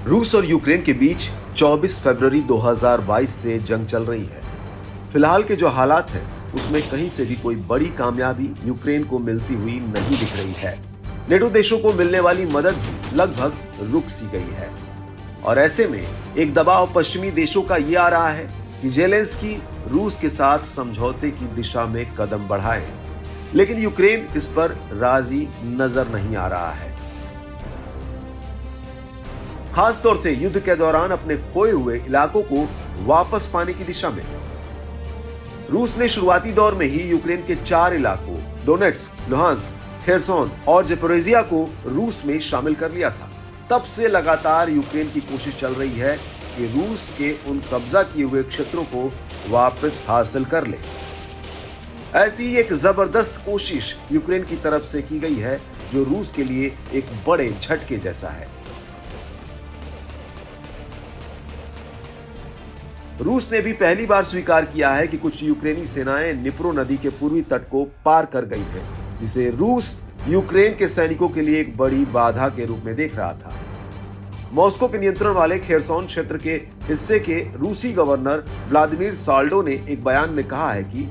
रूस और यूक्रेन के बीच 24 फरवरी 2022 से जंग चल रही है। फिलहाल के जो हालात हैं, उसमें कहीं से भी कोई बड़ी कामयाबी यूक्रेन को मिलती हुई नहीं दिख रही है। नेटो देशों को मिलने वाली मदद भी लगभग रुक सी गई है और ऐसे में एक दबाव पश्चिमी देशों का ये आ रहा है कि जेलेंस्की रूस के साथ समझौते की दिशा में कदम बढ़ाएं, लेकिन यूक्रेन इस पर राजी नजर नहीं आ रहा है। खासतौर से युद्ध के दौरान अपने खोए हुए इलाकों को वापस पाने की दिशा में रूस ने शुरुआती दौर में ही यूक्रेन के 4 इलाकों डोनेट्स्क, लुहांस्क, खेरसोन और ज़पोरिज़िया को रूस में शामिल कर लिया था। तब से लगातार यूक्रेन की कोशिश चल रही है कि रूस के उन कब्जा किए हुए क्षेत्रों को वापस हासिल कर ले। ऐसी ही एक जबरदस्त कोशिश यूक्रेन की तरफ से की गई है, जो रूस के लिए एक बड़े झटके जैसा है। रूस ने भी पहली बार स्वीकार किया है कि कुछ यूक्रेनी सेनाएं निप्रो नदी के पूर्वी तट को पार कर गई है, जिसे रूस यूक्रेन के सैनिकों के लिए एक बड़ी बाधा के रूप में देख रहा था। मॉस्को के नियंत्रण वाले खेरसोन क्षेत्र के हिस्से के रूसी गवर्नर व्लादिमीर साल्डो ने एक बयान में कहा है कि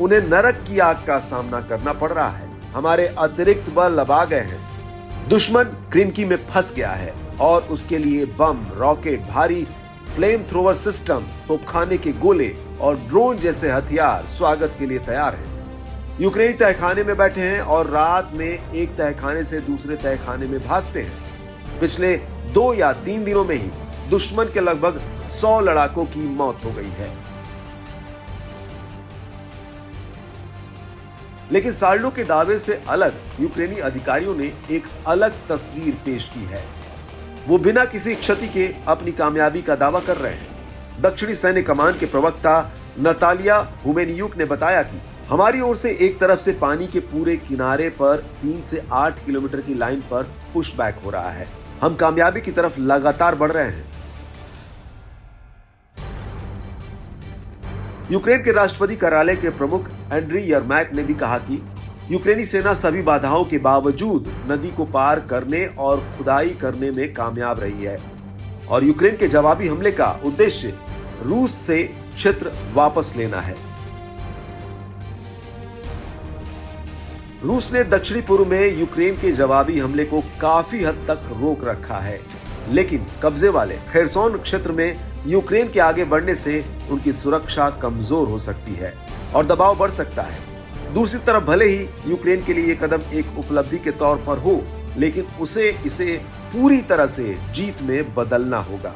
उन्हें नरक की आग का सामना करना पड़ रहा है। हमारे अतिरिक्त बल अब आ गए हैं। दुश्मन क्रिनकी में फंस गया है और उसके लिए बम, रॉकेट, भारी फ्लेम थ्रोवर सिस्टम, तोपखाने के गोले और ड्रोन जैसे हथियार स्वागत के लिए तैयार हैं। यूक्रेनी तहखाने में बैठे हैं और रात में एक तहखाने से दूसरे तहखाने में भागते हैं। पिछले 2 या 3 दिनों में ही दुश्मन के लगभग 100 लड़ाकों की मौत हो गई है। लेकिन साल्डो के दावे से अलग यूक्रेनी अधिकारियों ने एक अलग तस्वीर पेश की है। वो बिना किसी क्षति के अपनी कामयाबी का दावा कर रहे हैं। दक्षिणी सैन्य कमान के प्रवक्ता नतालिया हुमेनियुक ने बताया कि हमारी ओर से एक तरफ से पानी के पूरे किनारे पर 3 से 8 किलोमीटर की लाइन पर पुशबैक हो रहा है। हम कामयाबी की तरफ लगातार बढ़ रहे हैं। यूक्रेन के राष्ट्रपति कार्यालय के प्रमुख एंड्री यरमैक ने भी कहा कि यूक्रेनी सेना सभी बाधाओं के बावजूद नदी को पार करने और खुदाई करने में कामयाब रही है और यूक्रेन के जवाबी हमले का उद्देश्य रूस से क्षेत्र वापस लेना है। रूस ने दक्षिणी पूर्व में यूक्रेन के जवाबी हमले को काफी हद तक रोक रखा है, लेकिन कब्जे वाले खेरसोन क्षेत्र में यूक्रेन के आगे बढ़ने से उनकी सुरक्षा कमजोर हो सकती है और दबाव बढ़ सकता है। दूसरी तरफ भले ही यूक्रेन के लिए यह कदम एक उपलब्धि के तौर पर हो, लेकिन उसे इसे पूरी तरह से जीत में बदलना होगा।